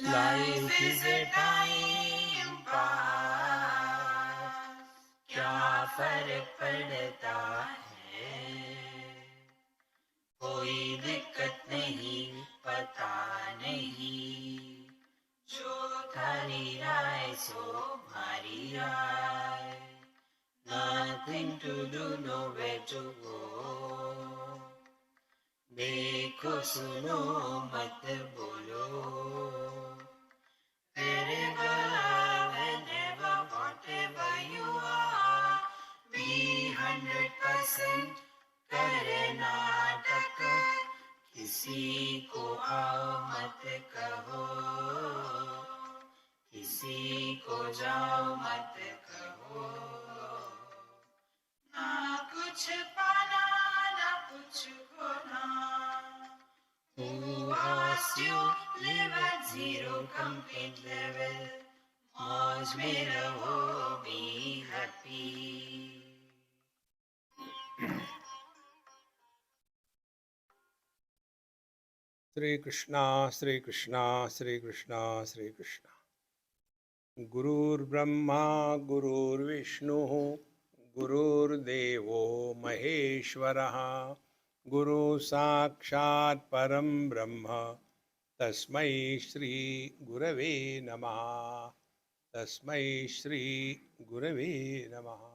Life is a time pass, क्या फर्क पड़ता है, कोई दिक्कत नहीं, पता नहीं, जो थारी राय सो हमारी राय, nothing to do, nowhere to go, देखो सुनो मत बोलो, wherever, whenever, whatever you are, be 100% करे नाटक, किसी को आओ मत कहो, किसी को जाओ मत कहो, ना कुछ पाना ना कुछ खोना, who asked you live at zero complete level, मौज में रहो, be happy. Sri Krishna, Sri Krishna, Sri Krishna, Sri Krishna. Gurur Brahma, Gurur Vishnu, Gurur Devo Maheshwaraha, Guru Sakshat Param Brahma, Tasmai Shri Gurave Namaha, Tasmai Shri Gurave Namaha.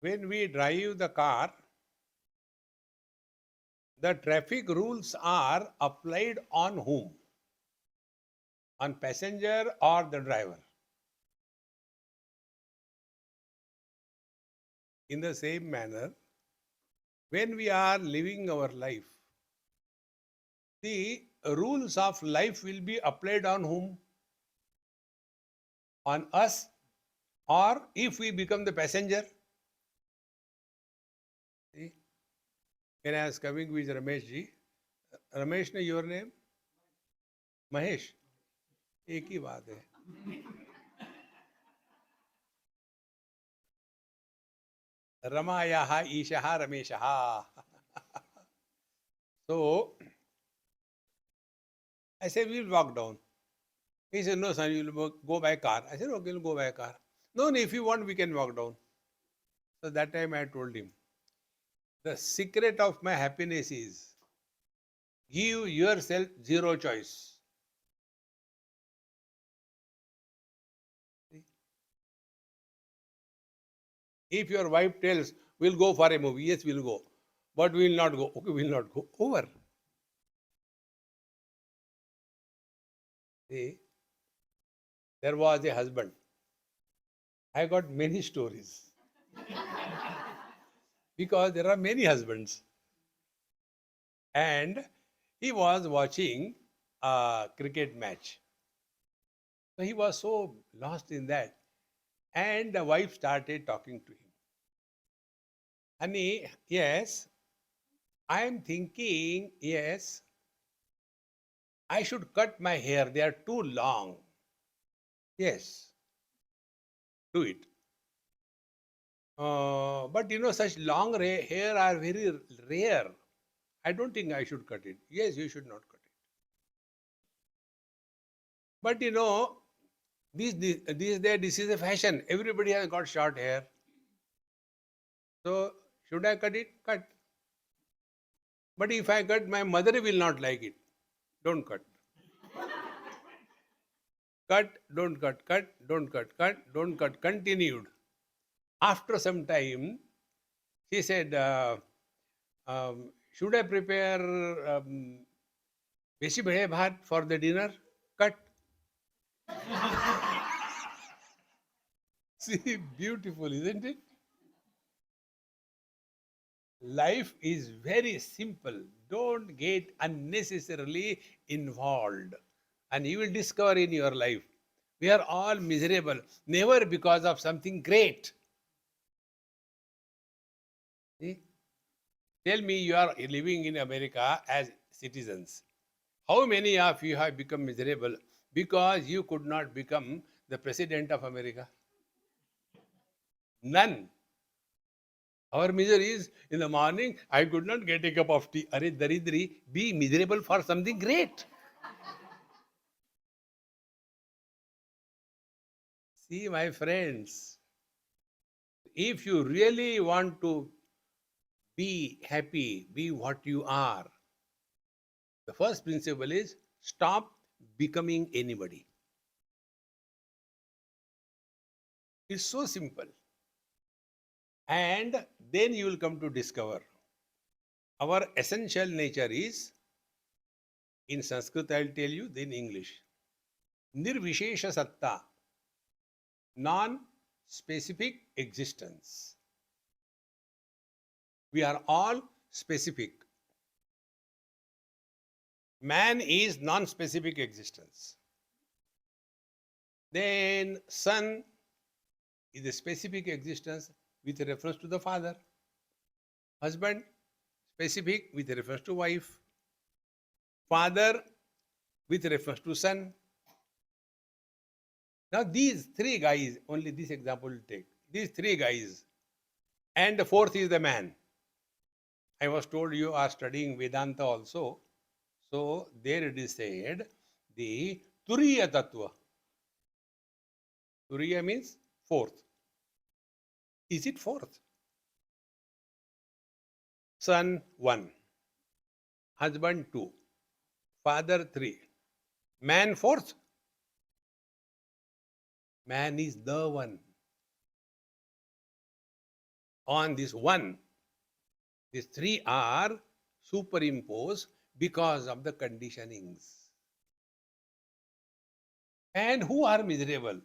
When we drive the car, the traffic rules are applied on whom? On passenger or the driver? In the same manner, when we are living our life, the rules of life will be applied on whom? On us, or if we become the passenger. See? When I was coming with Ramesh ji, Ramesh ne your name? Mahesh. एक ही बात है. Ramayaha Ishaha Rameshaha. So I said, we'll walk down. He said, no, son, you'll go by car. I said, okay, we'll go by car. No, if you want, we can walk down. So that time I told him, the secret of my happiness is give yourself zero choice. If your wife tells, we'll go for a movie, yes, we'll go. But we will not go. Okay, we will not go. Over. See, there was a husband. I got many stories. Because there are many husbands. And he was watching a cricket match. So he was so lost in that. And the wife started talking to him. Honey, yes, I am thinking, yes, I should cut my hair. They are too long. Yes, do it. But such long hair are very rare. I don't think I should cut it. Yes, you should not cut it. But these days, this is a fashion. Everybody has got short hair. So, should I cut it? Cut. But if I cut, my mother will not like it. Don't cut. Cut, don't cut, don't cut, don't cut. Continued. After some time, she said, should I prepare besi bade bhat for the dinner? Cut. See, beautiful, isn't it? Life is very simple. Don't get unnecessarily involved. And you will discover in your life, we are all miserable, never because of something great. See? Tell me, you are living in America as citizens. How many of you have become miserable because you could not become the president of America? None. Our misery is in the morning, I could not get a cup of tea. Are Daridri, be miserable for something great. See, my friends, if you really want to be happy, be what you are, the first principle is stop becoming anybody. It's so simple. And then you will come to discover our essential nature is, in Sanskrit I'll tell you, then English. Nirvishesha satta, non-specific existence. We are all specific. Man is non-specific existence. Then son is a specific existence with reference to the father. Husband, specific with reference to wife. Father, with reference to son. Now these three guys, only this example will take. These three guys, and the fourth is the man. I was told you are studying Vedanta also. So there it is said, the Turiya Tattva. Turiya means fourth. Is it fourth? Son 1, husband 2, father 3, man fourth. Man is the one. On this one, these three are superimposed because of the conditionings. And who are miserable?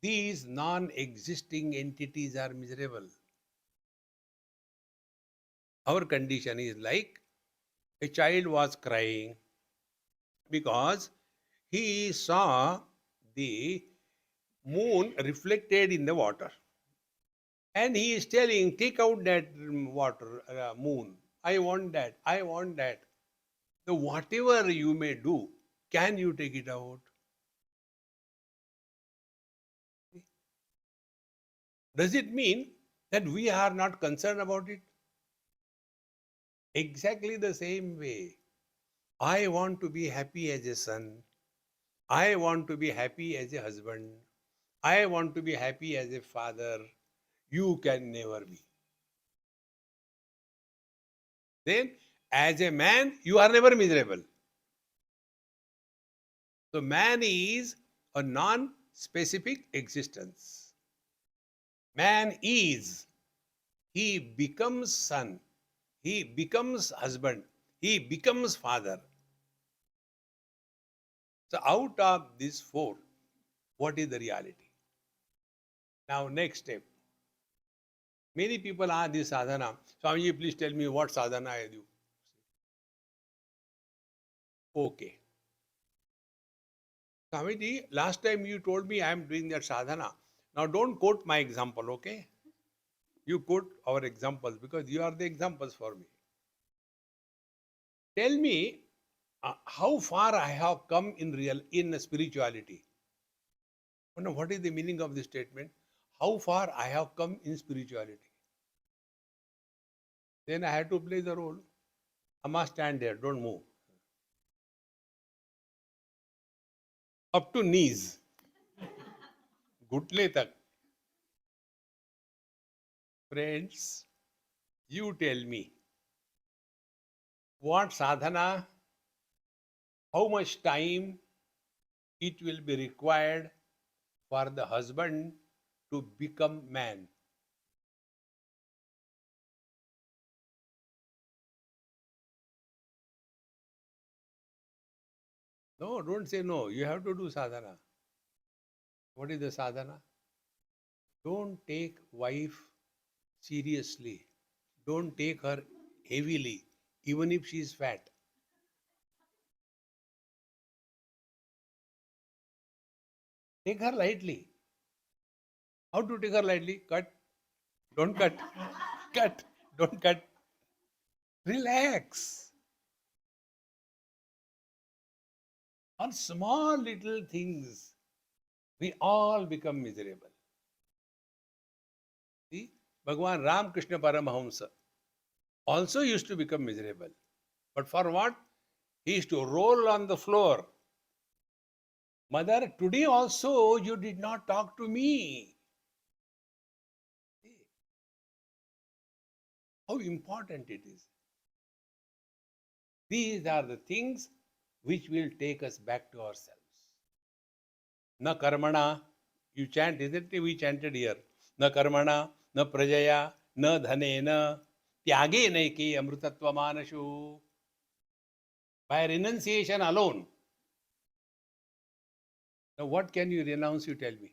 These non-existing entities are miserable. Our condition is like a child was crying because he saw the moon reflected in the water. And he is telling, take out that water, moon. I want that. I want that. So whatever you may do, can you take it out? Does it mean that we are not concerned about it? Exactly the same way. I want to be happy as a son. I want to be happy as a husband. I want to be happy as a father. You can never be. Then, as a man, you are never miserable. So, man is a non specific existence. Man is, he becomes son, he becomes husband, he becomes father. So, out of these four, what is the reality? Now, next step. Many people ask this sadhana. Swamiji, please tell me what sadhana I do. Okay. Swamiji, last time you told me I am doing that sadhana. Now, don't quote my example, okay? You quote our examples because you are the examples for me. Tell me how far I have come in spirituality. Now, what is the meaning of this statement? How far I have come in spirituality. Then I had to play the role. I must stand there, don't move. Up to knees. घुटने tak. Friends, you tell me, what sadhana, how much time it will be required for the husband to become man? No, don't say no. You have to do sadhana. What is the sadhana? Don't take wife seriously. Don't take her heavily, even if she is fat. Take her lightly. How to take her lightly? Cut. Don't cut. Cut. Don't cut. Relax. On small little things, we all become miserable. See? Bhagwan Ramakrishna Paramahamsa also used to become miserable. But for what? He used to roll on the floor. Mother, today also you did not talk to me. How important it is. These are the things which will take us back to ourselves. Na karmana, you chant, isn't it? We chanted here. Na karmana, na prajaya, na dhanena, tyage naiki amrutatva manashu. By renunciation alone. Now what can you renounce, you tell me?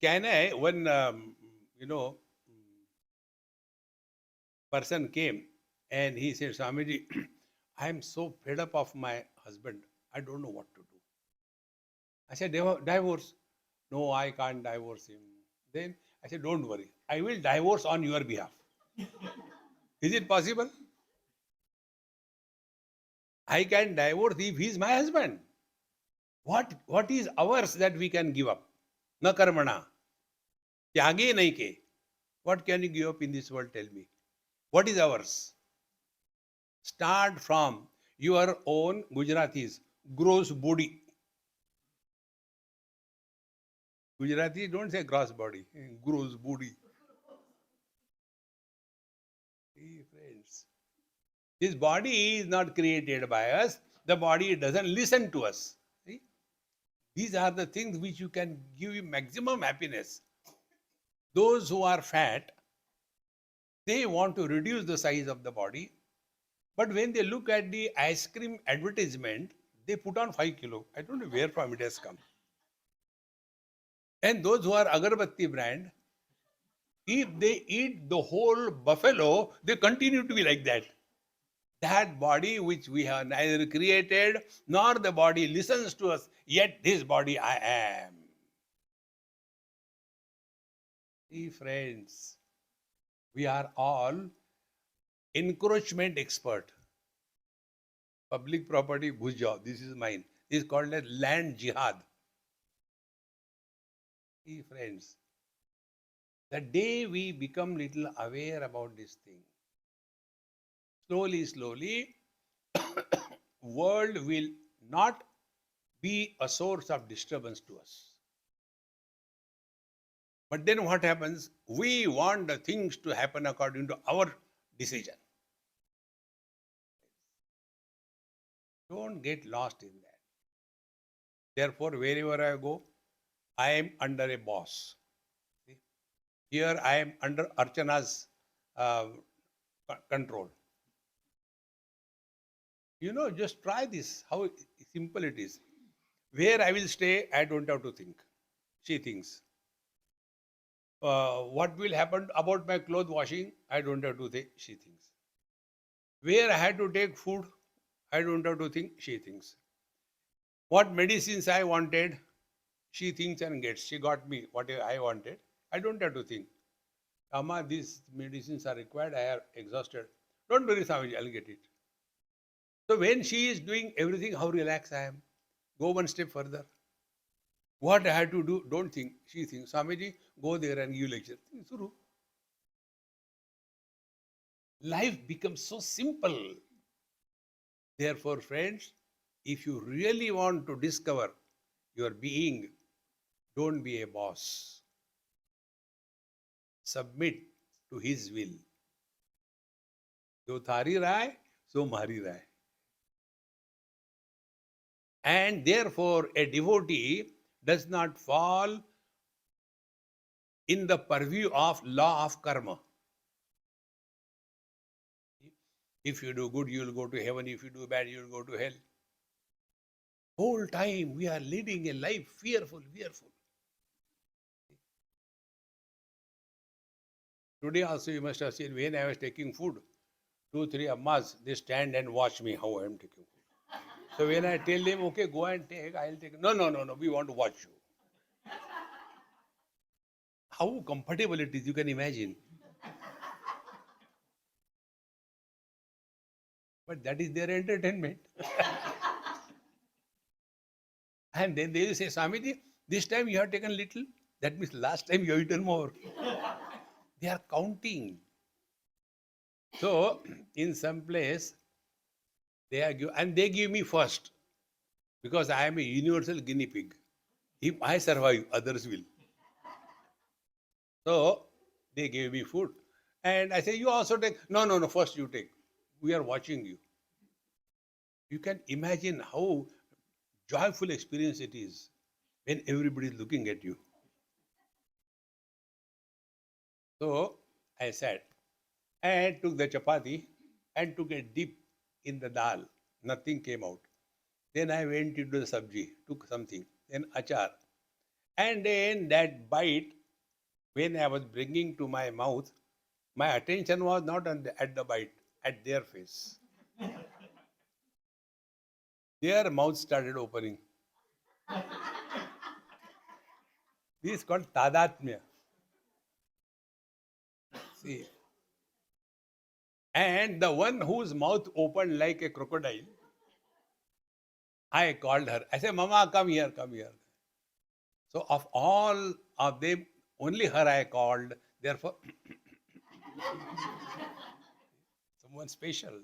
Can I, when, person came and he said, Swamiji, I am so fed up of my husband. I don't know what to do. I said, divorce. No, I can't divorce him. Then I said, don't worry. I will divorce on your behalf. Is it possible? I can divorce if he is my husband. What is ours that we can give up? Na karmana. Tyage naike. What can you give up in this world? Tell me. What is ours? Start from your own Gujaratis, gross body. Gujarati don't say gross body, gross body. Hey, friends. This body is not created by us. The body doesn't listen to us. See? These are the things which you can give you maximum happiness. Those who are fat, they want to reduce the size of the body. But when they look at the ice cream advertisement, they put on 5 kilo. I don't know where from it has come. And those who are Agarbatti brand, if they eat the whole buffalo, they continue to be like that. That body which we have neither created nor the body listens to us, yet this body I am. See, friends, we are all encroachment expert. Public property, bhujao, this is mine. This is called as land jihad. See, friends, the day we become little aware about this thing, slowly, world will not be a source of disturbance to us. But then what happens? We want the things to happen according to our decision. Don't get lost in that. Therefore, wherever I go, I am under a boss. See? Here I am under Archana's control. Just try this, how simple it is. Where I will stay, I don't have to think. She thinks. What will happen about my clothes washing, I don't have to think. She thinks. Where I had to take food, I don't have to think. She thinks. What medicines I wanted, she thinks and gets. She got me whatever I wanted. I don't have to think. Amma, these medicines are required. I am exhausted. Don't worry, Swamiji, I'll get it. So when she is doing everything, how relaxed I am. Go one step further. What I had to do, don't think. She thinks, Swamiji, go there and give lecture. Suru. Life becomes so simple. Therefore, friends, if you really want to discover your being, don't be a boss. Submit to his will. Jo thari raay, so mari raay. And therefore, a devotee does not fall in the purview of law of karma. If you do good, you will go to heaven. If you do bad, you will go to hell. Whole time we are leading a life fearful. Today also you must have seen when I was taking food, 2-3 ammas, they stand and watch me how I am taking food. So when I tell them, okay, go and take, I'll take. No, we want to watch you. How comfortable it is, you can imagine. But that is their entertainment. And then they will say, Swamiji, This time you have taken little. That means last time you have eaten more. They are counting. So, in some place, they give me first because I am a universal guinea pig. If I survive, others will. So, they gave me food. And I say, you also take. No, no, no, first you take. We are watching you. You can imagine how joyful experience it is when everybody is looking at you. So, I sat and took the chapati and took a dip in the dal. Nothing came out. Then I went into the sabji, took something, then achar. And then that bite, when I was bringing to my mouth, my attention was not at the bite, at their face. Their mouth started opening. This is called tadatmya. See. And the one whose mouth opened like a crocodile, I called her. I said, Mama, come here, come here. So of all of them, only her I called. Therefore, someone special.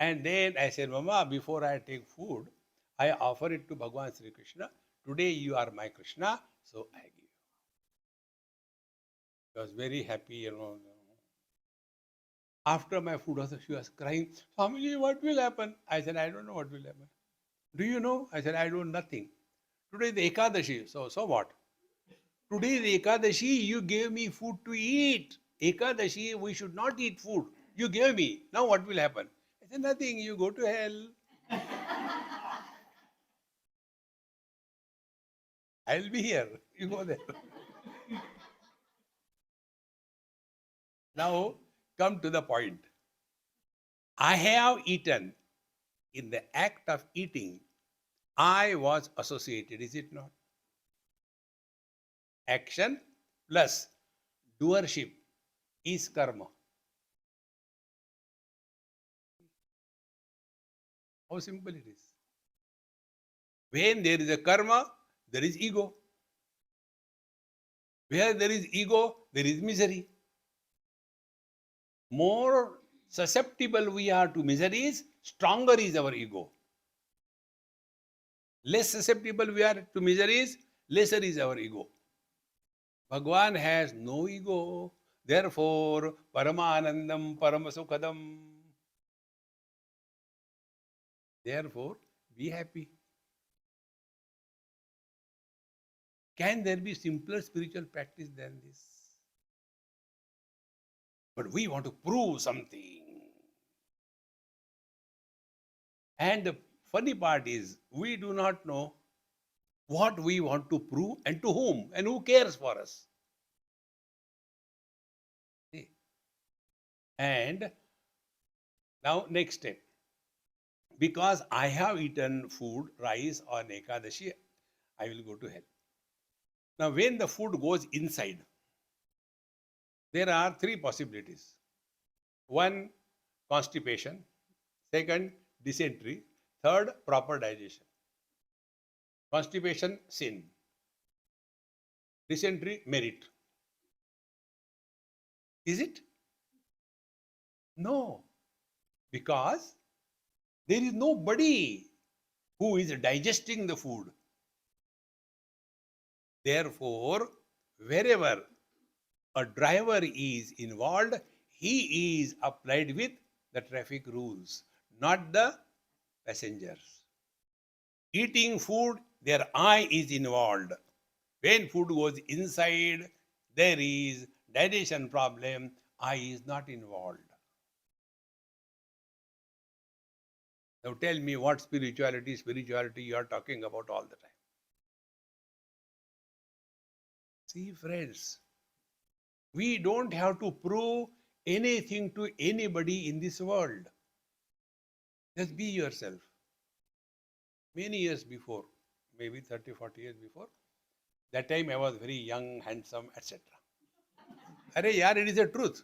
And then I said, Mama, before I take food, I offer it to Bhagavan Sri Krishna. Today you are my Krishna, so I give. She was very happy. After my food, also she was crying, Swamiji, what will happen? I said, I don't know what will happen. Do you know? I said, I don't know nothing. Today is the Ekadashi, so what? Today is the Ekadashi, you gave me food to eat. Ekadashi, we should not eat food. You gave me. Now what will happen? I said, nothing, you go to hell. I'll be here. You go there. Now, come to the point. I have eaten. In the act of eating, I was associated, is it not? Action plus doership is karma. How simple it is. When there is a karma, there is ego. Where there is ego, there is misery. More susceptible we are to miseries, stronger is our ego. Less susceptible we are to miseries, lesser is our ego. Bhagwan has no ego. Therefore, Paramanandam Paramasukadam. Therefore, be happy. Can there be simpler spiritual practice than this? But we want to prove something. And the funny part is, we do not know what we want to prove and to whom and who cares for us. See? And now, next step. Because I have eaten food, rice on Ekadashi, I will go to hell. Now, when the food goes inside, there are three possibilities. One, constipation. Second, dysentery. Third, proper digestion. Constipation, sin. Dysentery, merit. Is it? No. Because there is nobody who is digesting the food. Therefore, wherever a driver is involved, he is applied with the traffic rules, not the passengers. Eating food, their eye is involved. When food goes inside, there is digestion problem, eye is not involved. Now tell me what spirituality you are talking about all the time. See, friends, we don't have to prove anything to anybody in this world. Just be yourself. Many years before, maybe 30, 40 years before, that time I was very young, handsome, etc. Arey yaar, it is the truth.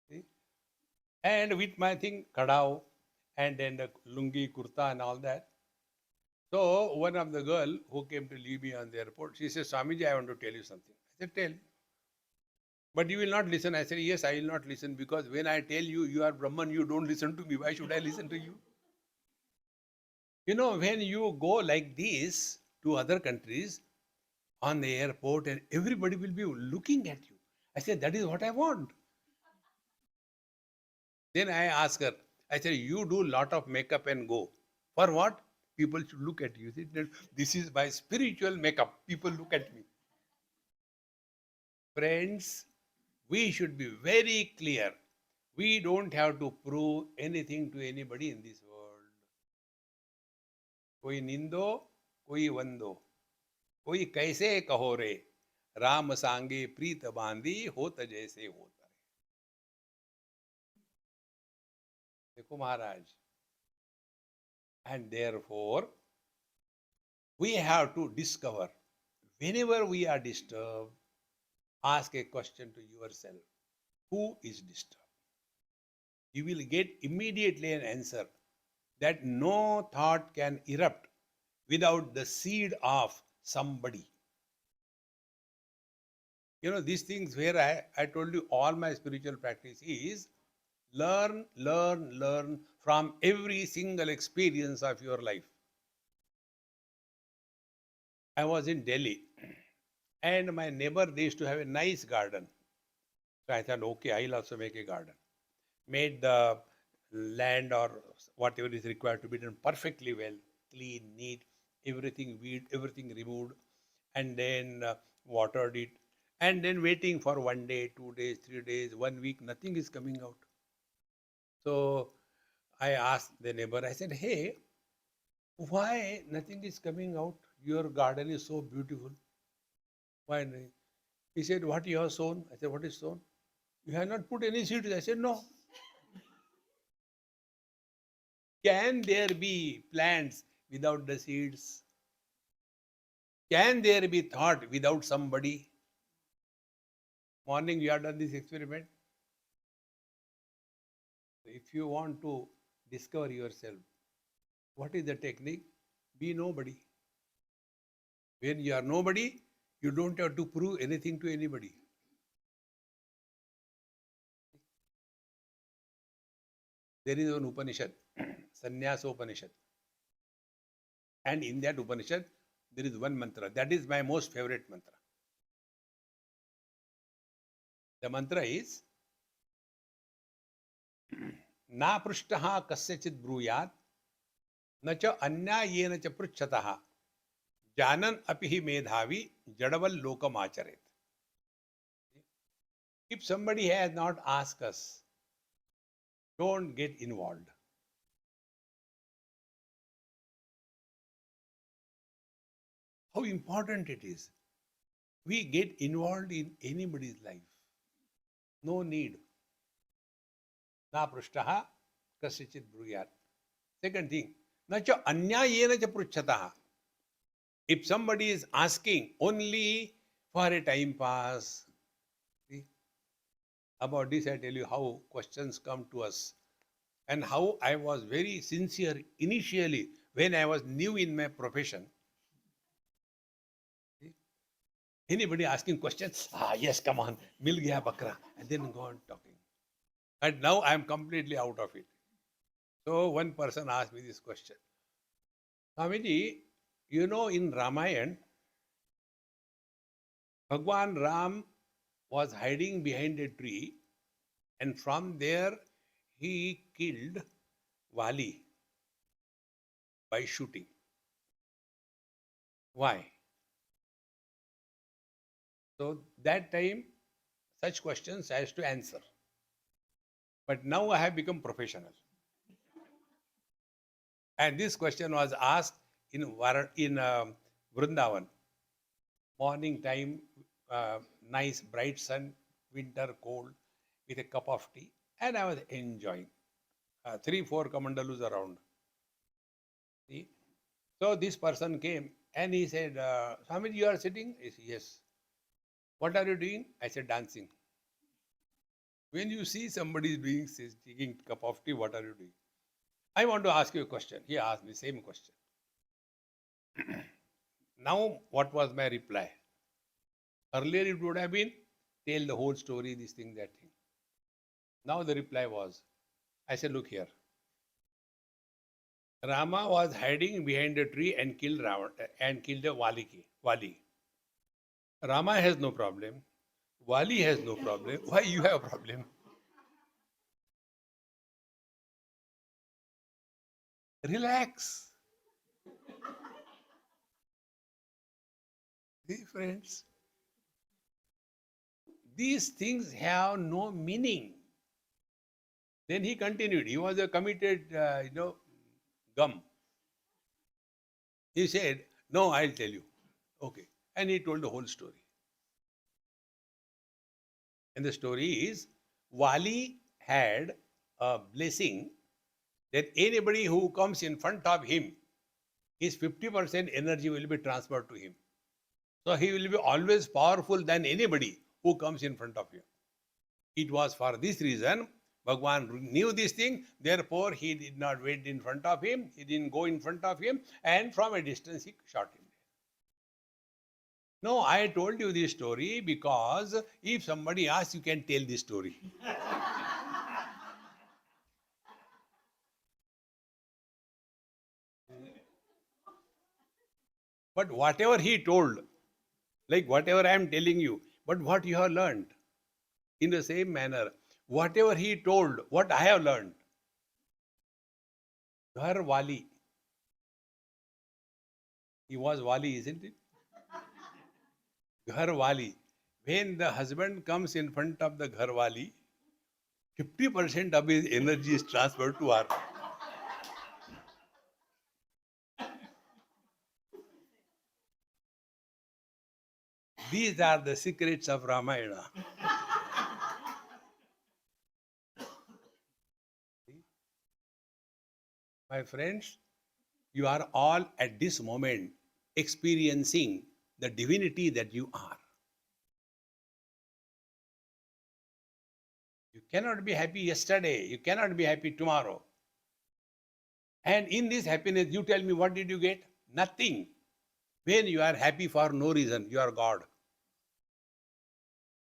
See? And with my thing, kadao, and then the lungi, kurta and all that. So one of the girl who came to leave me on the airport, she says, Swamiji, I want to tell you something. I said, tell. But you will not listen. I said, yes, I will not listen because when I tell you, you are Brahman, you don't listen to me. Why should I listen to you? You know, when you go like this to other countries on the airport and everybody will be looking at you. I said, that is what I want. Then I ask her, I said, you do lot of makeup and go. For what? People should look at you. This is my spiritual makeup. People look at me. Friends, we should be very clear. We don't have to prove anything to anybody in this world. कोई निंदो कोई वंदो कोई कैसे कहो रे राम सांगे प्रीत बांधी होत जैसे होता है देखो महाराज and therefore we have to discover whenever we are disturbed ask a question to yourself who is disturbed you will get immediately an answer that no thought can erupt without the seed of somebody. You know, these things where I told you all my spiritual practice is learn, learn, learn from every single experience of your life. I was in Delhi and my neighbor, they used to have a nice garden. So I thought, okay, I'll also make a garden. Made the land or whatever is required to be done perfectly well, clean, neat, everything weed, everything removed, and then watered it, and then waiting for 1 day, 2 days, 3 days, 1 week, nothing is coming out. So I asked the neighbor, I said, hey, why nothing is coming out? Your garden is so beautiful. Why? He said, what you have sown? I said, what is sown? You have not put any seeds. I said, no. Can there be plants without the seeds? Can there be thought without somebody? Morning, you have done this experiment. If you want to discover yourself, what is the technique? Be nobody. When you are nobody, you don't have to prove anything to anybody. There is an Upanishad, Sannyasa Upanishad. And in that Upanishad, there is one mantra. That is my most favorite mantra. The mantra is Na prishtaha kasyachit bruyat न च अन्यायेन च पृच्छतः जानन अपि हि मेधावी जडवल लोकम आचरेत. If somebody has not asked us, don't get involved. How important it is. We get involved in anybody's life. No need. Na prishtaha kasyachit bruyat. Second thing, na cha anyayena cha pruchhataha. If somebody is asking only for a time pass, see, about this I tell you how questions come to us and how I was very sincere initially when I was new in my profession. See, anybody asking questions, yes, come on, mil gaya bakra, and then go on talking. And now I am completely out of it. So one person asked me this question, Swamiji, you know in Ramayana, Bhagwan Ram was hiding behind a tree and from there he killed Vali by shooting. Why? So that time such questions I used to answer. But now I have become professional. And this question was asked in Vrindavan. Morning time, nice bright sun, winter cold, with a cup of tea, and I was enjoying. 3, 4 Kamandalus around. See? So this person came and he said, Swamiji, you are sitting? I said, yes. What are you doing? I said, dancing. When you see somebody doing, taking a cup of tea, what are you doing? I want to ask you a question. He asked me same question. Now, what was my reply? Earlier, it would have been tell the whole story, this thing, that thing. Now, the reply was, I said, look here. Rama was hiding behind a tree and killed and killed a Wali. Rama has no problem. Wali has no problem. Why you have a problem? Relax. See, friends, these things have no meaning. Then he continued. He was a committed, gum. He said, no, I'll tell you. Okay. And he told the whole story. And the story is, Wali had a blessing that anybody who comes in front of him, his 50% energy will be transferred to him. So he will be always powerful than anybody who comes in front of him. It was for this reason, Bhagwan knew this thing, therefore he did not wait in front of him, he didn't go in front of him, and from a distance he shot him. No, I told you this story because if somebody asks, you can tell this story. But whatever he told, like whatever I am telling you, but what you have learned, in the same manner, whatever he told, what I have learned. Ghar Wali. He was Wali, isn't it? Ghar Wali. When the husband comes in front of the Ghar Wali, 50% of his energy is transferred to her. These are the secrets of Ramayana. My friends, you are all at this moment experiencing the divinity that you are. You cannot be happy yesterday. You cannot be happy tomorrow. And in this happiness, you tell me, what did you get? Nothing. When you are happy for no reason, you are God.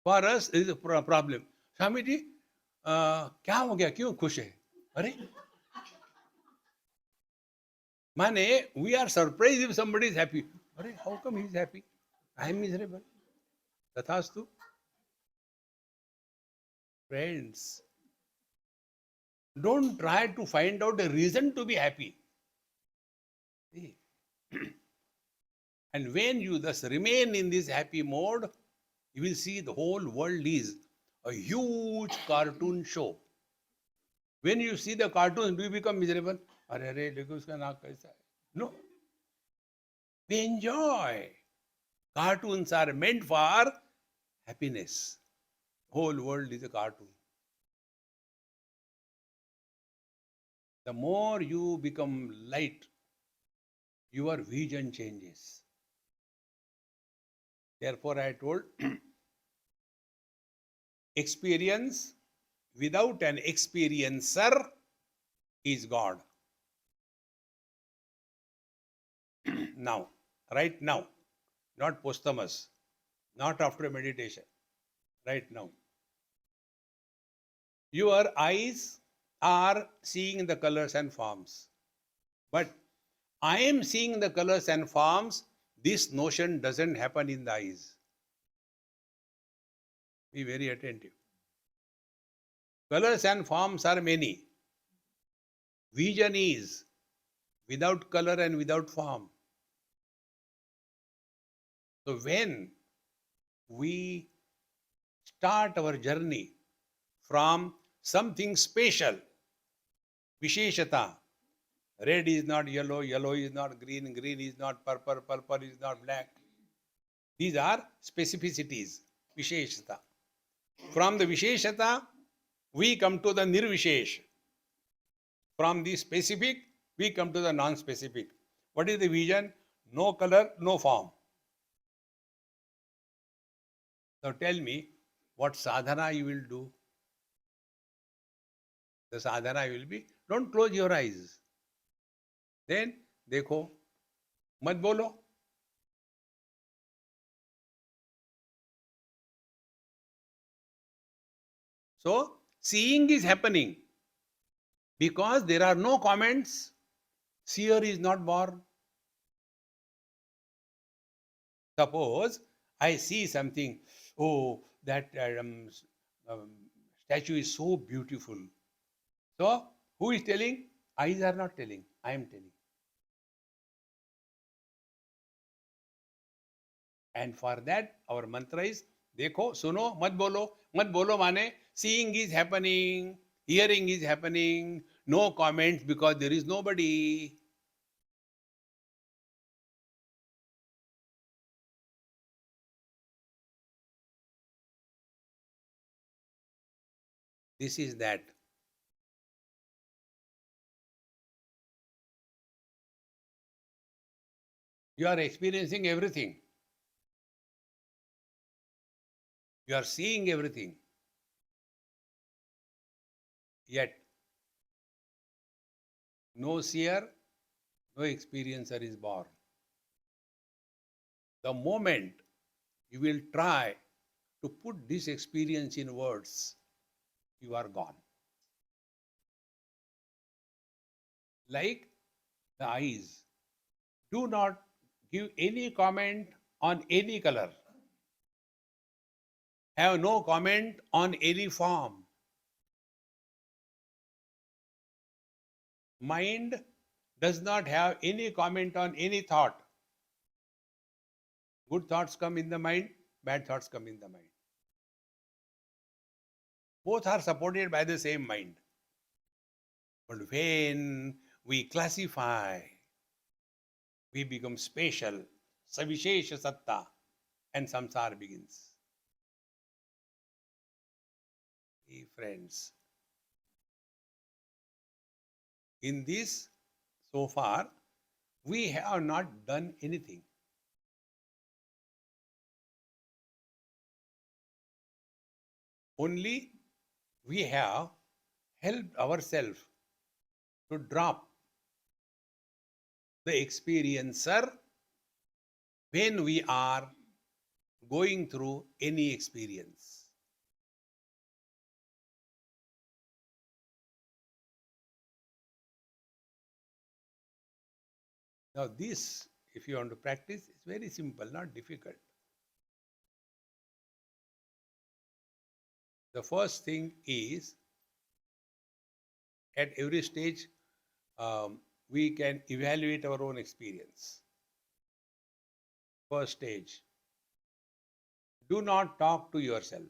For us, it is a problem. Swami ji, क्या हो गया? क्यों खुश है? अरे, माने, we are surprised if somebody is happy. अरे, how come he is happy? I am miserable. Tathastu. Friends, don't try to find out a reason to be happy. See? And when you thus remain in this happy mode, you will see the whole world is a huge cartoon show. When you see the cartoons, do you become miserable? अरे अरे देखो उसका नाक कैसा है? No. We enjoy. Cartoons are meant for happiness. Whole world is a cartoon. The more you become light, your vision changes. Therefore, I told, experience without an experiencer is God. Now, right now, not posthumous, not after meditation, right now. Your eyes are seeing the colors and forms. But I am seeing the colors and forms. This notion doesn't happen in the eyes. Be very attentive. Colors and forms are many. Vision is without color and without form. So when we start our journey from something special, Visheshata, red is not yellow, yellow is not green, green is not purple, purple is not black. These are specificities, Visheshata. From the Visheshata, we come to the Nirvishesh. From the specific, we come to the non-specific. What is the vision? No color, no form. Now tell me, what sadhana you will do? The sadhana will be, don't close your eyes. Then, देखो, मत बोलो. So, seeing is happening. Because there are no comments, seer is not born. Suppose I see something, oh, that um, statue is so beautiful. So, who is telling? Eyes are not telling, I am telling. And for that, our mantra is, देखो, सुनो, मत बोलो. मत बोलो माने, seeing is happening, hearing is happening, no comments because there is nobody. This is that. You are experiencing everything. You are seeing everything. Yet, no seer, no experiencer is born. The moment you will try to put this experience in words, you are gone. Like the eyes, do not give any comment on any color. Have no comment on any form. Mind does not have any comment on any thought. Good thoughts come in the mind, bad thoughts come in the mind. Both are supported by the same mind. But when we classify, we become special, savishesha satta, and samsara begins. Hey friends, in this, so far, we have not done anything. Only we have helped ourselves to drop the experiencer when we are going through any experience. Now this, if you want to practice, is very simple, not difficult. The first thing is, at every stage, we can evaluate our own experience. First stage, do not talk to yourself.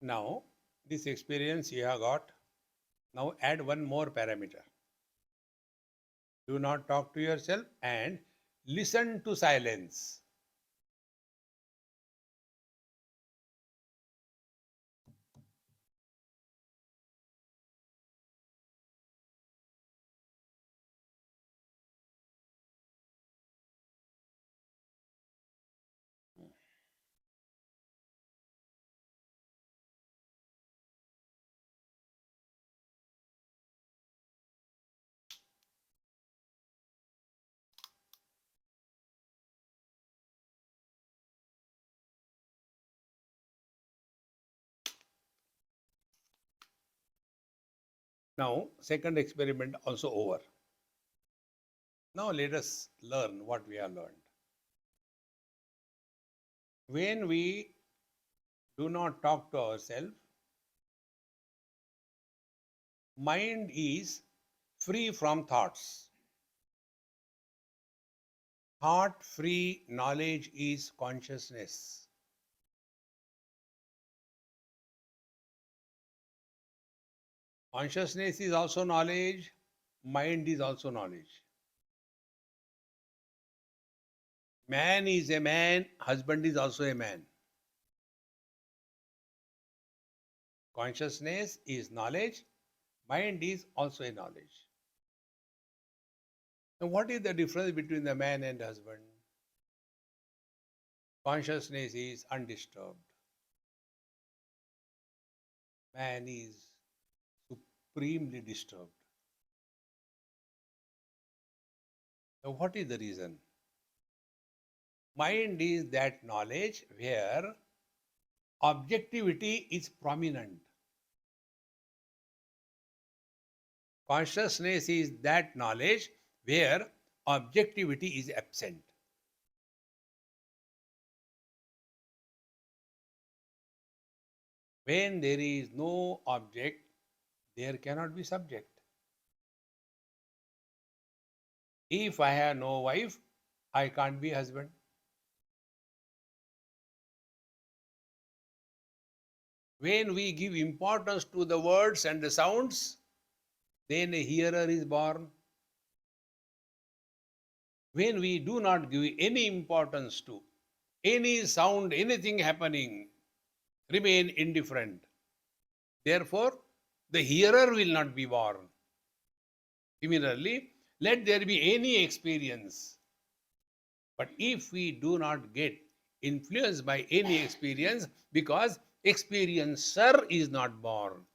Now, this experience you have got. Now add one more parameter. Do not talk to yourself and listen to silence. Now, second experiment also over. Now let us learn what we have learned. When we do not talk to ourselves, mind is free from thoughts. Thought free knowledge is consciousness. Consciousness is also knowledge, mind is also knowledge. Man is a man, husband is also a man. Consciousness is knowledge, mind is also a knowledge. Now, what is the difference between the man and husband? Consciousness is undisturbed. Man is supremely disturbed. Now, what is the reason? Mind is that knowledge where objectivity is prominent. Consciousness is that knowledge where objectivity is absent. When there is no object, there cannot be subject. If I have no wife, I can't be husband. When we give importance to the words and the sounds, then a hearer is born. When we do not give any importance to any sound, anything happening, remain indifferent. Therefore, the hearer will not be born. Similarly, let there be any experience. But if we do not get influenced by any experience, because experiencer is not born,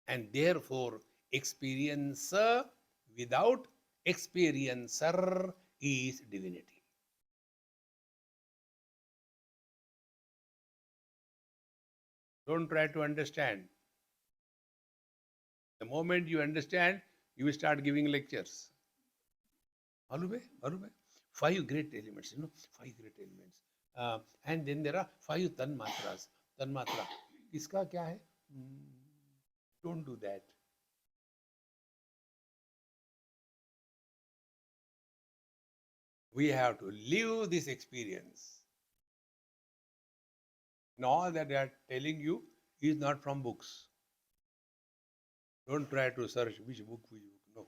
and therefore experiencer without experiencer is divinity. Don't try to understand. The moment you understand, you will start giving lectures. Malum hai? Five great elements, five great elements. And then there are five tanmatras. Tanmatra. Iska kya hai? Don't do that. We have to live this experience. And all that they are telling you is not from books. Don't try to search which book. No.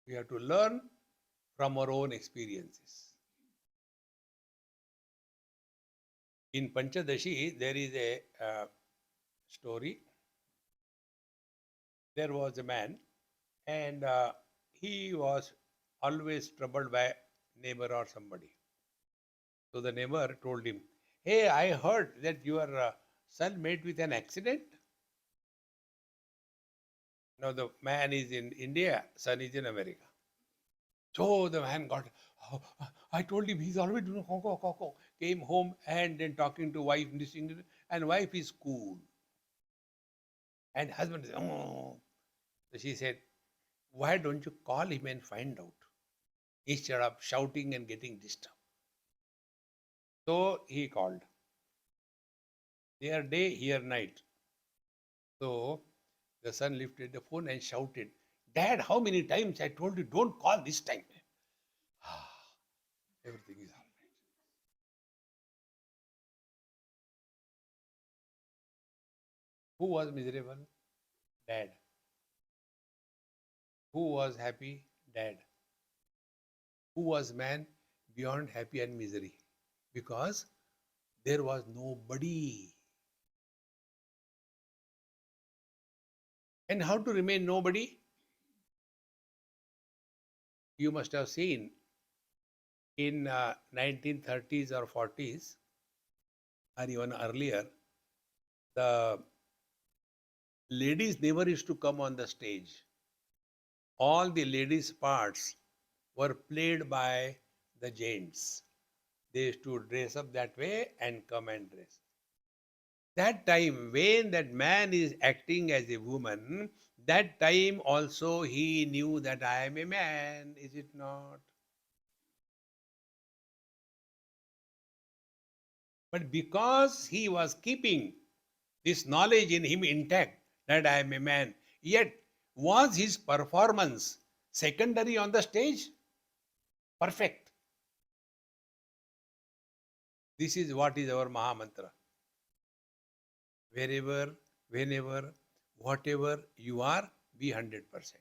We have to learn from our own experiences. In Panchadashi, there is a story. There was a man, and he was always troubled by neighbor or somebody. So the neighbor told him, "Hey, I heard that your son met with an accident." Now the man is in India, son is in America. So the man got, "Oh, I told him he's always doing ho. Came home and then talking to wife, and wife is cool. And husband is, oh. So she said, "Why don't you call him and find out instead of shouting and getting disturbed?" So he called. There day, here night. So the son lifted the phone and shouted, "Dad, how many times I told you don't call this time?" Everything is all right. Who was miserable? Dad. Who was happy? Dad. Who was man beyond happy and misery? Because there was nobody. And how to remain nobody? You must have seen in 1930s or 40s or even earlier, the ladies never used to come on the stage. All the ladies' parts were played by the gents. They used to dress up that way and come and dress. That time when that man is acting as a woman, that time also he knew that I am a man, is it not? But because he was keeping this knowledge in him intact that I am a man, yet was his performance secondary on the stage? Perfect. This is what is our Mahamantra. Wherever, whenever, whatever you are, be 100%.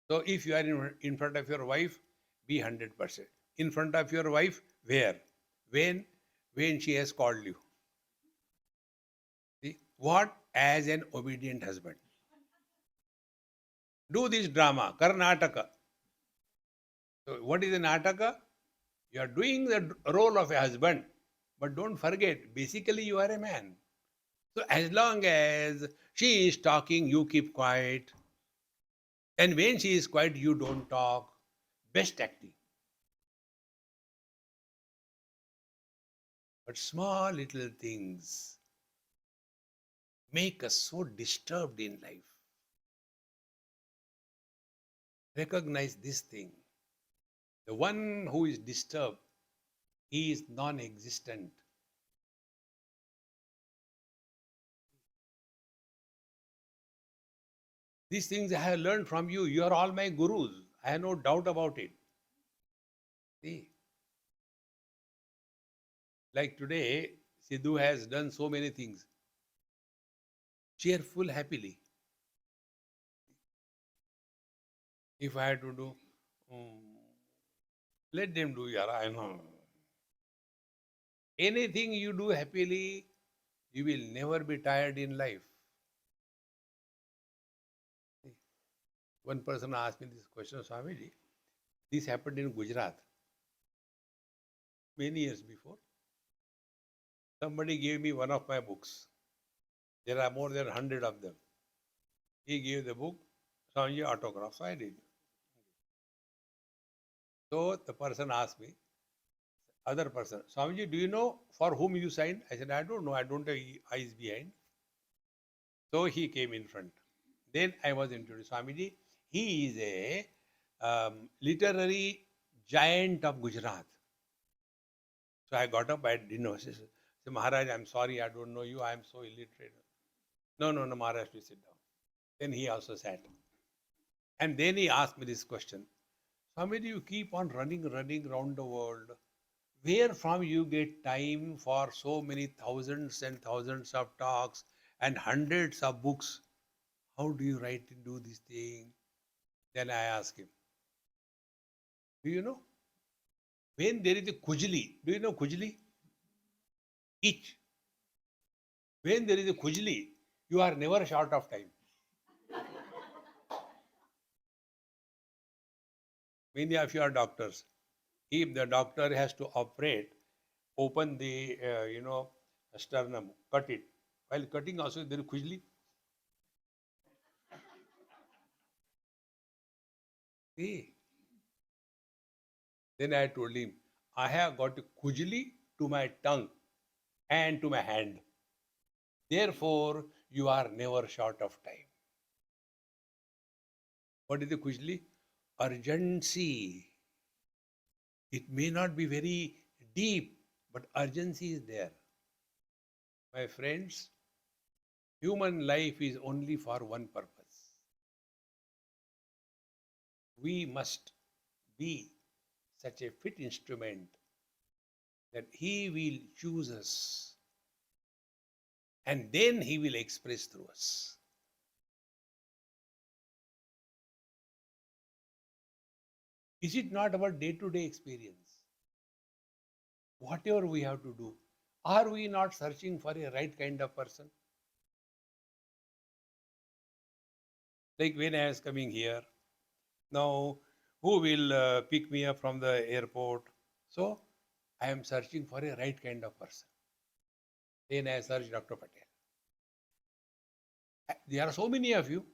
So if you are in front of your wife, be 100%. In front of your wife, where? When? When she has called you. See? What? As an obedient husband. Do this drama, Karnataka. So what is a Nataka? You are doing the role of a husband, but don't forget, basically you are a man. So as long as she is talking, you keep quiet. And when she is quiet, you don't talk. Best acting. But small little things make us so disturbed in life. Recognize this thing. The one who is disturbed, he is non existent. These things I have learned from you. You are all my gurus. I have no doubt about it. See, like today, Sidhu has done so many things. Cheerful, happily. If I had to do, let them do, yara, I know. Anything you do happily, you will never be tired in life. One person asked me this question, Swamiji. This happened in Gujarat many years before. Somebody gave me one of my books. There are more than 100 of them. He gave the book, Swamiji autograph. So I did. So the person asked me, other person, Swamiji, do you know for whom you signed? I said, I don't know. I don't have eyes behind. So he came in front. Then I was introduced. Swamiji, he is a literary giant of Gujarat. So I got up, I didn't know. I said, Maharaj, I'm sorry, I don't know you. I'm so illiterate. No, Maharaj, please sit down. Then he also sat. And then he asked me this question. Swamiji, you keep on running around the world. Where from you get time for so many thousands and thousands of talks and hundreds of books? How do you write and do this thing? Then I asked him, do you know? When there is a kujli, do you know kujli? Itch. When there is a kujli, you are never short of time. Many of you are doctors. If the doctor has to operate, open the, sternum, cut it. While cutting also there is kujli. See? Then I told him, I have got a kujli to my tongue and to my hand. Therefore, you are never short of time. What is the kujli? Urgency. It may not be very deep, but urgency is there. My friends, human life is only for one purpose. We must be such a fit instrument that He will choose us and then He will express through us. Is it not our day-to-day experience? Whatever we have to do, are we not searching for a right kind of person? Like when I was coming here, now who will pick me up from the airport? So I am searching for a right kind of person. Then I search Dr. Patel. There are so many of you,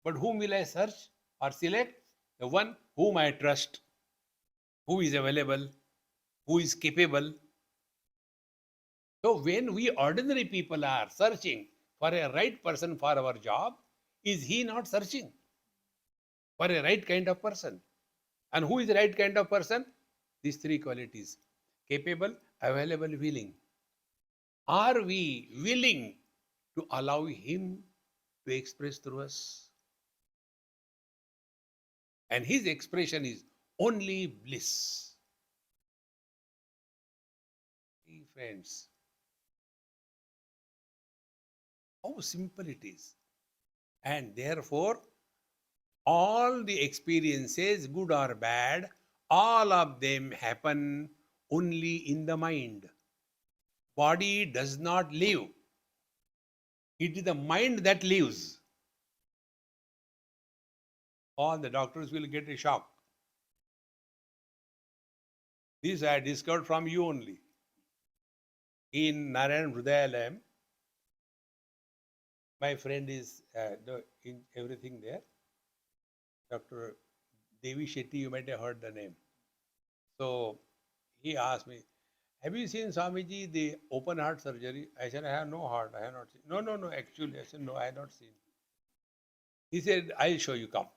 but whom will I search or select? The one whom I trust, who is available, who is capable. So when we ordinary people are searching for a right person for our job, is he not searching for a right kind of person? And who is the right kind of person? These three qualities: capable, available, willing. Are we willing to allow him to express through us? And his expression is only bliss. Hey friends, how simple it is. And therefore, All the experiences, good or bad, all of them happen only in the mind. Body does not live. It is the mind that lives. All the doctors will get a shock. This I discovered from you only. In Narayan Hrudayalayam, my friend is in everything there. Dr. Devi Shetty, you might have heard the name. So he asked me, have you seen Swamiji, the open heart surgery? I said, I have no heart. I have not seen. No, no, no, actually. I said, no, I have not seen. He said, I'll show you, come.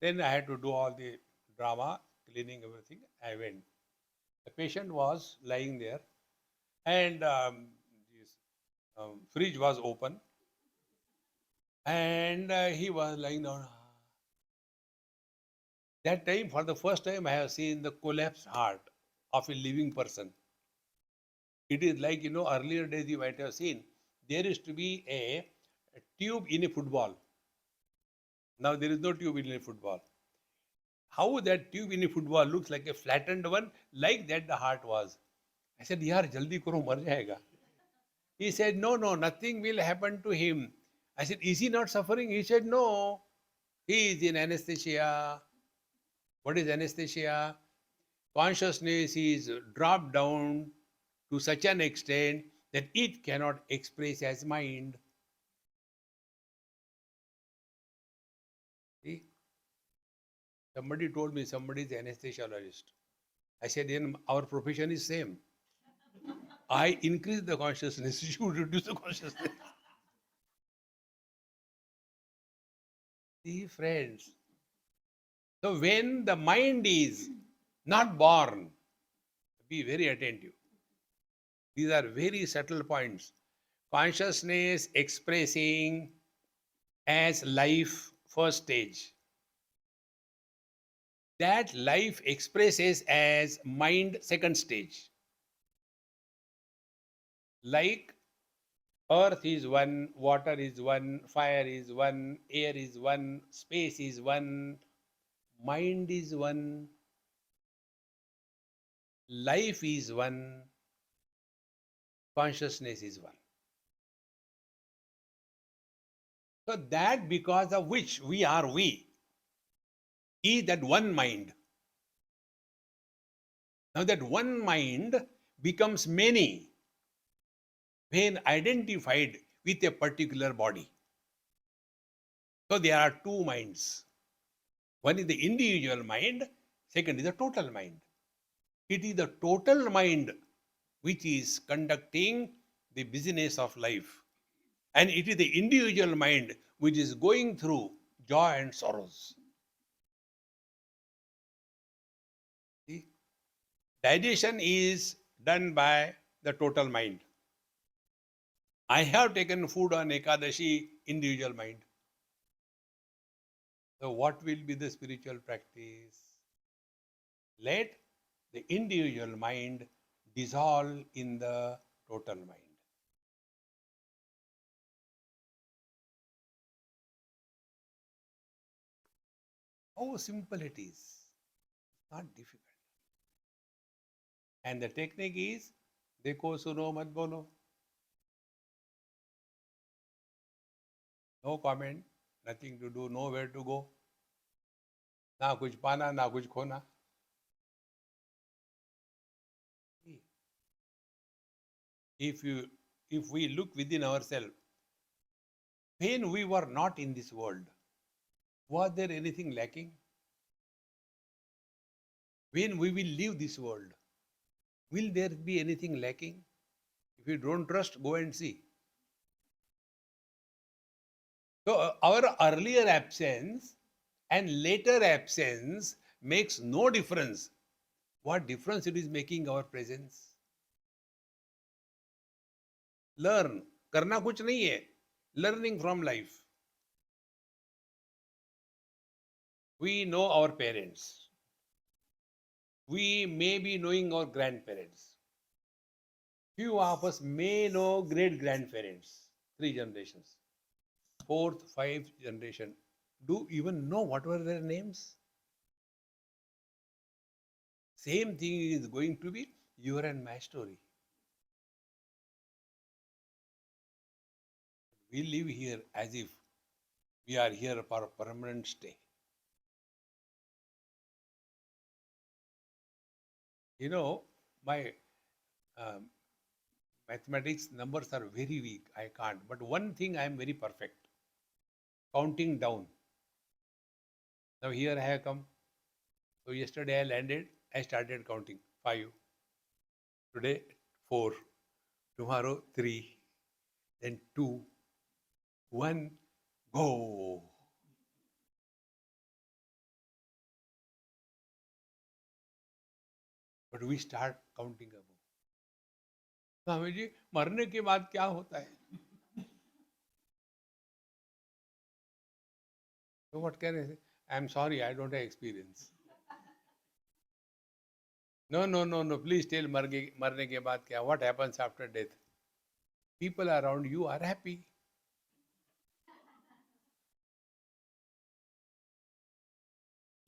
Then I had to do all the drama, cleaning everything. I went. The patient was lying there and this fridge was open and he was lying down. That time, for the first time, I have seen the collapsed heart of a living person. It is like, earlier days you might have seen, there used to be a tube in a football. Now there is no tube in a football. How that tube in a football looks like a flattened one, like that the heart was. I said, yaar, jaldi karo, mar jayega. He said, no, no, nothing will happen to him. I said, is he not suffering? He said, no, he is in anesthesia. What is anesthesia? Consciousness is dropped down to such an extent that it cannot express as mind. See? Somebody told me somebody is anesthesiologist. I said, in our profession is same. I increase the consciousness, you reduce the consciousness. See, friends. So when the mind is not born, be very attentive. These are very subtle points. Consciousness expressing as life, first stage. That life expresses as mind, second stage. Like earth is one, water is one, fire is one, air is one, space is one, mind is one, life is one, consciousness is one. So that because of which we are we is that one mind. Now that one mind becomes many when identified with a particular body. So there are two minds. One is the individual mind, second is the total mind. It is the total mind which is conducting the business of life. And it is the individual mind which is going through joy and sorrows. See? Digestion is done by the total mind. I have taken food on Ekadashi, individual mind. So what will be the spiritual practice? Let the individual mind dissolve in the total mind. How simple it is. Not difficult. And the technique is, देखो सुनो मत बोलो. No comment, nothing to do, nowhere to go. ना कुछ पाना, ना कुछ खोना. If we look within ourselves, when we were not in this world, was there anything lacking? When we will leave this world, will there be anything lacking? If you don't trust, go and see. So our earlier absence and later absence makes no difference. What difference it is making our presence? Learn. करना कुछ नहीं है. Learning from life. We know our parents. We may be knowing our grandparents. Few of us may know great grandparents. 3 generations. 4th, 5th generation. do even know what were their names? Same thing is going to be your and my story. We live here as if we are here for a permanent stay. You know, my um, mathematics numbers are very weak. I can't. But one thing I am very perfect, counting down. Now here I have come. So yesterday I landed. I started counting 5. Today 4. Tomorrow 3. Then 2. 1. Go. But we start counting above. Swami ji मरने के बाद क्या होता है? So what can I say? I'm sorry, I don't have experience. No, no, no, no. Please tell मरने के बाद क्या? What happens after death? People around you are happy.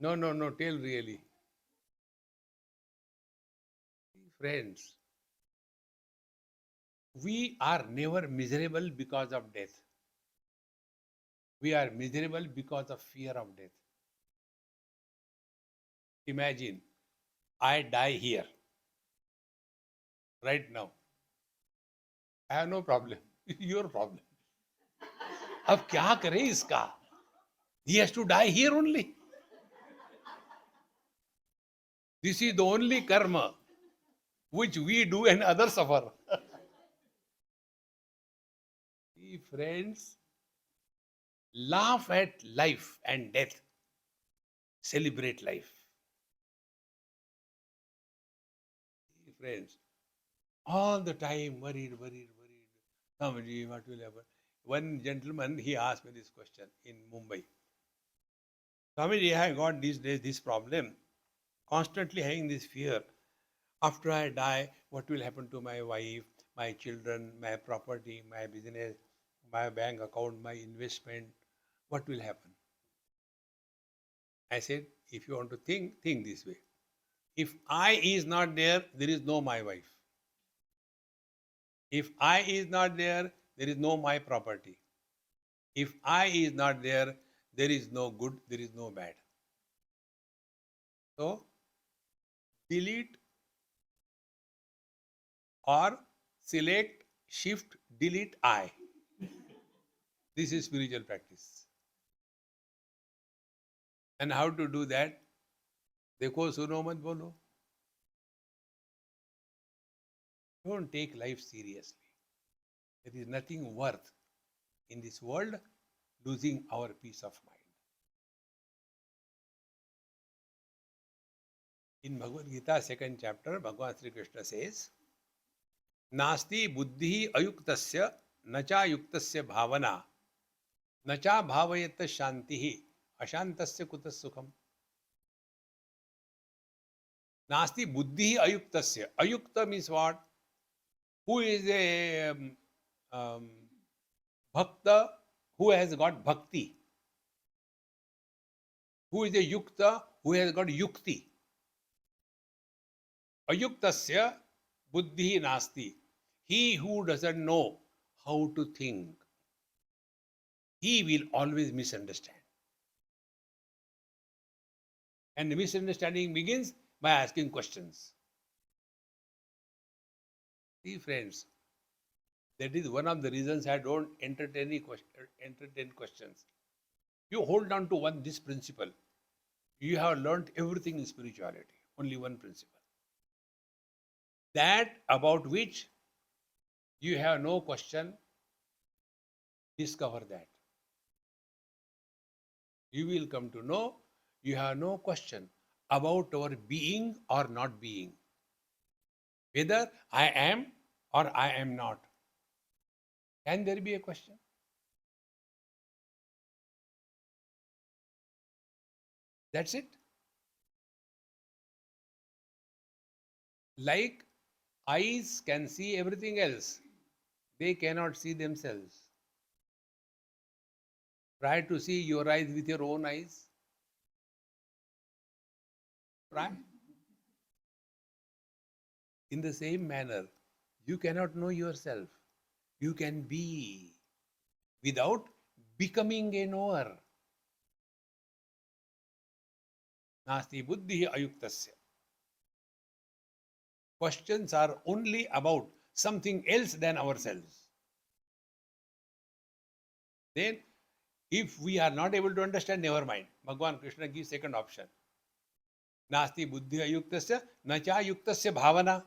No, no, no. Tell really. Friends, we are never miserable because of death. We are miserable because of fear of death. Imagine, I die here, right now. I have no problem. Your problem. अब क्या करें इसका? He has to die here only. This is the only karma which we do and others suffer. See, friends, laugh at life and death. Celebrate life. See, friends, all the time worried, worried, worried. Swamiji, what will happen? One gentleman, he asked me this question in Mumbai. Swamiji, I got these days this problem. Constantly having this fear. After I die, what will happen to my wife, my children, my property, my business, my bank account, my investment? What will happen? I said, if you want to think this way. If I is not there, there is no my wife. If I is not there, there is no my property. If I is not there, there is no good, there is no bad. So, delete or select, shift, delete I. This is spiritual practice. And how to do that? देखो सुनो मत बोलो. Don't take life seriously. There is nothing worth in this world losing our peace of mind. In Bhagavad Gita, second chapter, Bhagavan Sri Krishna says, नास्ति बुद्धि अयुक्तस्य न चा युक्तस्य भावना न चा भावयत शांति अशांतस्य कुतः सुखम. नास्ति बुद्धि अयुक्तस्य. Ayukta means what? Who is a bhakta who has got bhakti? Who is a yukta who has got yukti? Ayuktasya buddhi nasti. He who doesn't know how to think, he will always misunderstand. And the misunderstanding begins by asking questions. See, friends, that is one of the reasons I don't entertain questions. You hold on to this principle. You have learnt everything in spirituality. Only one principle. That about which you have no question, discover that. You will come to know you have no question about our being or not being. Whether I am or I am not. Can there be a question? That's it. Like eyes can see everything else, they cannot see themselves. Try to see your eyes with your own eyes. Try. In the same manner, you cannot know yourself. You can be without becoming a knower. Nasti buddhi ayuktasya. Questions are only about something else than ourselves. Then, if we are not able to understand, never mind. Bhagavan Krishna gives second option. Nasti buddhi ayuktasya, nacha yuktasya bhavana.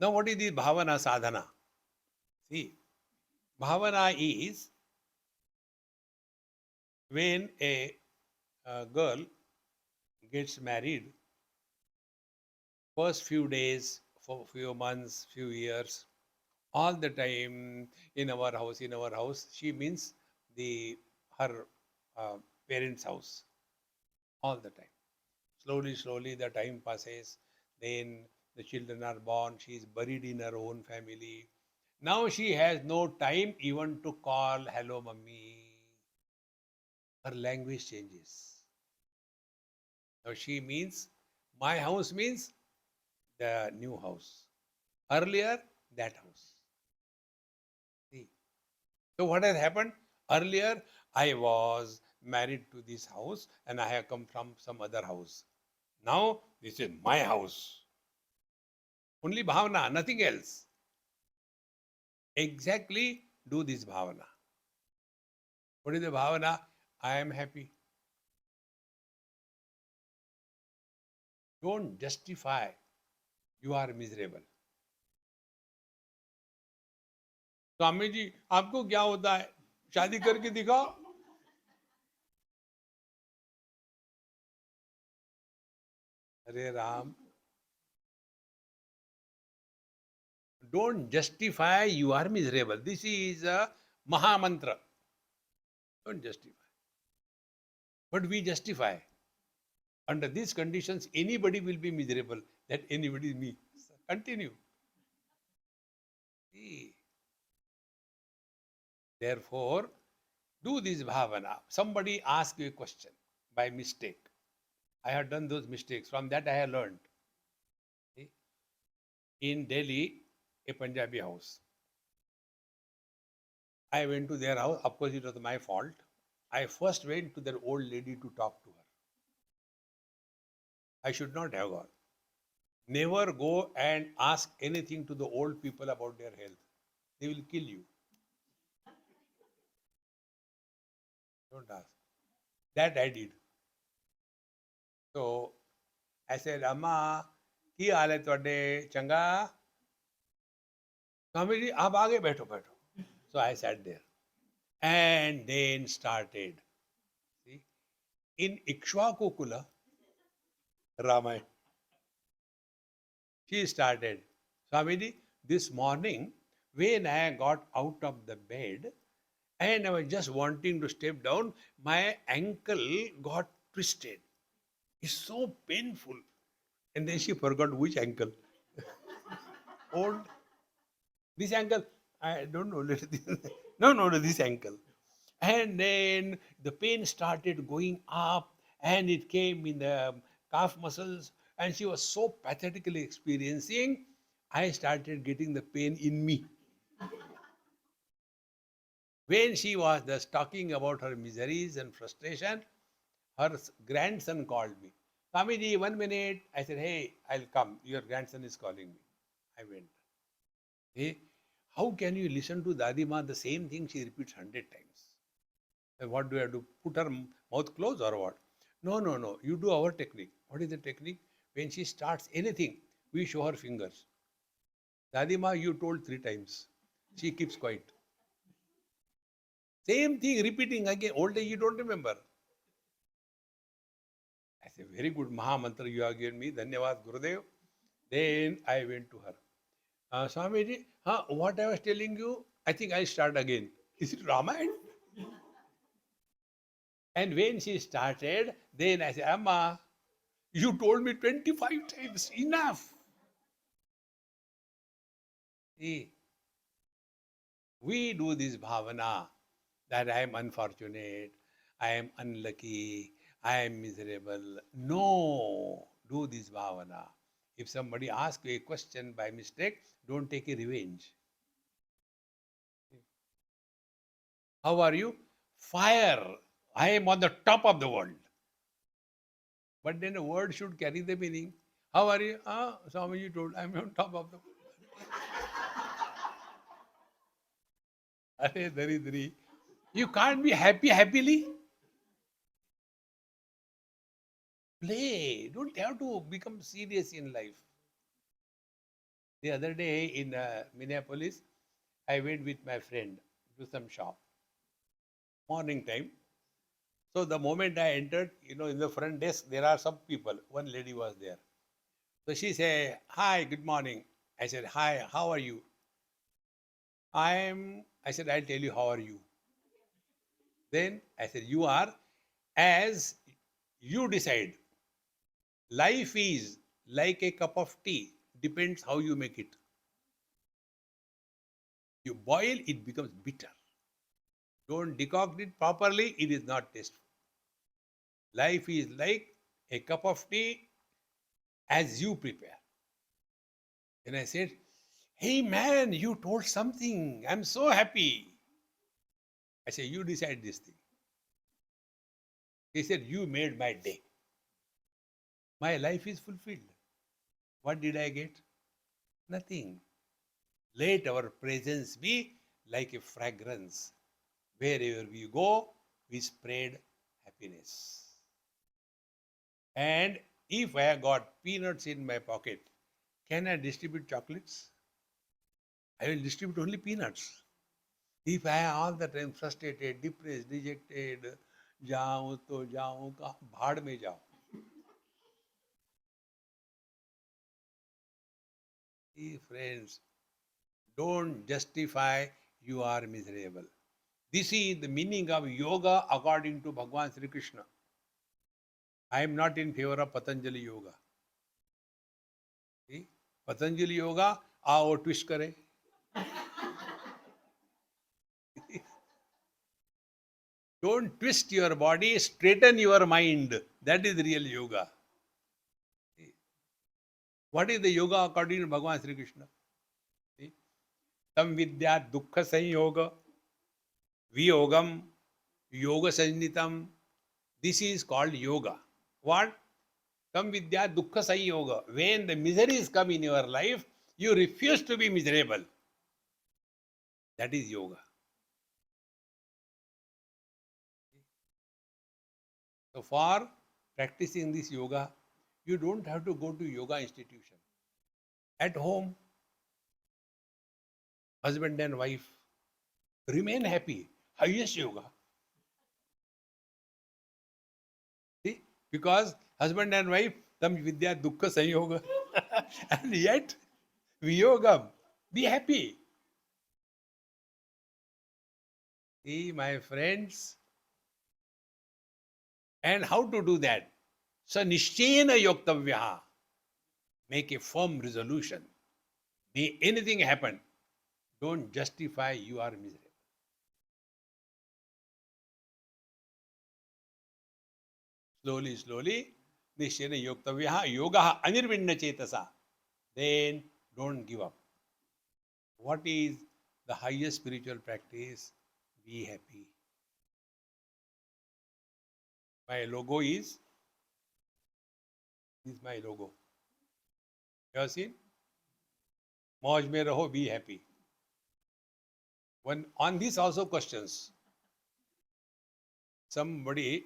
Now, what is the bhavana sadhana? See, bhavana is when a girl gets married, first few days, for few months, few years, all the time in our house, she means her uh, parents' house, all the time. Slowly, the time passes. Then the children are born. She is buried in her own family. Now she has no time even to call, hello, mummy. Her language changes. Now she means, my house means the new house. Earlier, that house. See. So what has happened? Earlier, I was married to this house and I have come from some other house. Now, this is my house. Only bhavana, nothing else. Exactly do this bhavana. What is the bhavana? I am happy. Don't justify you are miserable. Swami ji आपको क्या होता है शादी करके दिखाओ अरे Ram don't justify you are miserable. This is a maha mantra. Don't justify, but we justify. Under these conditions anybody will be miserable. That anybody is me. Continue. See. Therefore, do this bhavana. Somebody asks you a question by mistake. I have done those mistakes. From that I have learned. See? In Delhi, a Punjabi house. I went to their house. Of course, it was my fault. I first went to that old lady to talk to her. I should not have gone. Never go and ask anything to the old people about their health. They will kill you. Don't ask. That I did. So I said, Amma, की हाल है तुहाडे चंगा स्वामी जी आप आगे बैठो बैठो so I sat there and then started see in Ikshvakukula Ramayana she started Swamiji this morning when I got out of the bed and I was just wanting to step down my ankle got twisted it's so painful and then she forgot which ankle old this ankle, I don't know. No, this ankle. And then the pain started going up and it came in the calf muscles. And she was so pathetically experiencing, I started getting the pain in me. When she was thus talking about her miseries and frustration, her grandson called me. Swamiji, 1 minute. I said, hey, I'll come. Your grandson is calling me. I went. Hey, how can you listen to Dadi Ma the same thing she repeats 100 times? And what do I do? Put her mouth closed or what? No. You do our technique. What is the technique? When she starts anything, we show her fingers. Dadi Ma, you told 3 times. She keeps quiet. Same thing repeating again. Old age you don't remember. I say, very good Maha Mantra you have given me. Dhanyavad Gurudev. Then I went to her. Swamiji, what I was telling you, I think I'll start again. Is it Ramayana? And when she started, then I said, Amma, you told me 25 times, enough. See, we do this bhavana that I am unfortunate, I am unlucky, I am miserable. No, do this bhavana. If somebody asks you a question by mistake, don't take a revenge. How are you? Fire. I am on the top of the world. But then a word should carry the meaning. How are you? Ah, Swamiji told, I am on top of the world. Arey Daridri. You can't be happy happily. Play. Don't have to become serious in life. The other day in Minneapolis, I went with my friend to some shop. Morning time. So the moment I entered, in the front desk, there are some people. One lady was there. So she said, hi, good morning. I said, hi, how are you? I said, I'll tell you how are you. Then I said, you are as you decide. Life is like a cup of tea. Depends how you make it. You boil, it becomes bitter. Don't decoct it properly, it is not tasteful. Life is like a cup of tea as you prepare. Then I said, hey man, you told something. I'm so happy. I said, you decide this thing. He said, you made my day. My life is fulfilled. What did I get? Nothing. Let our presence be like a fragrance. Wherever we go, we spread happiness. And if I have got peanuts in my pocket, can I distribute chocolates? I will distribute only peanuts. If I am all the time frustrated, depressed, dejected, जाऊं तो जाऊं का भाड़ में जाओ. Friends, don't justify you are miserable. This is the meaning of yoga according to Bhagwan Sri Krishna. I am not in favor of Patanjali yoga. See? Patanjali yoga, आओ twist करे. Don't twist your body, straighten your mind. That is real yoga. What is the yoga according to Bhagwan Sri Krishna? See? Tam vidya dukkha sanyoga, viyogam, yoga sannitam. This is called yoga. What? Tam vidya dukkha sanyoga. When the miseries come in your life, you refuse to be miserable. That is yoga. So for practicing this yoga, you don't have to go to yoga institution. At home, husband and wife, remain happy. Highest yoga. See? Because husband and wife, tam vidya dukkha sanyoga. And yet, viyogam. Be happy. See, my friends. And how to do that? Sa nishchena yoktavyaha. Make a firm resolution. May anything happen, don't justify you are miserable. Slowly, slowly, nishchena yoktavyaha, yoga anirvinna chetasa. Then don't give up. What is the highest spiritual practice? Be happy. My logo is my logo. You have seen? Mauj mein raho, be happy. When on this also questions, somebody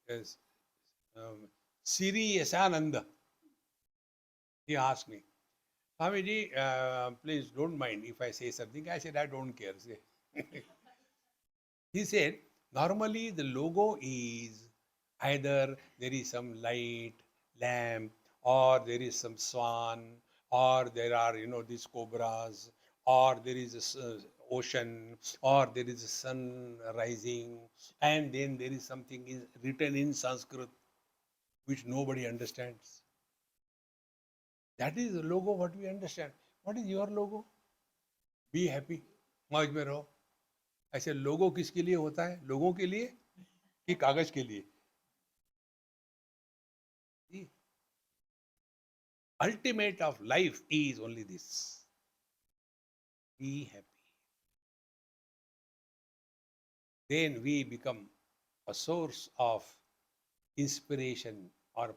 is Siri Yasananda. He asked me, Swamiji, please don't mind if I say something. I said, I don't care. He said, normally the logo is either there is some light, lamp, or there is some swan, or there are, these cobras, or there is a ocean, or there is a sun rising, and then there is something written in Sanskrit which nobody understands. That is the logo what we understand. What is your logo? Be happy. Mauj mein raho. ऐसे लोगों किसके लिए होता है? लोगों के लिए कि कागज के लिए? Ultimate of life is only this: be happy. Then we become a source of inspiration or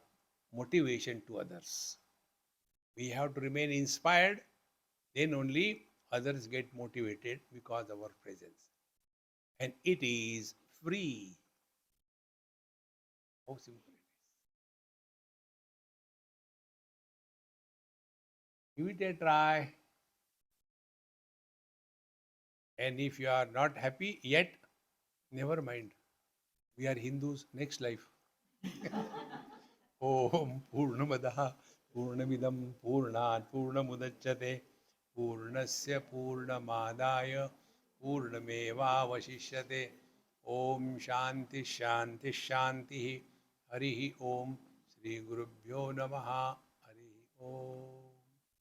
motivation to others. We have to remain inspired, then only others get motivated because of our presence. And it is free. How simple it is. Give it a try. And if you are not happy yet, never mind. We are Hindus, next life. ओम पूर्णमदः पूर्णमिदं पूर्णात् पूर्णमुदच्यते पूर्णस्य पूर्णमादाय पूर्णमेवावशिष्यते ओम शांति शांति शांति हरि ओम श्री गुरुभ्यो नमः हरि ओम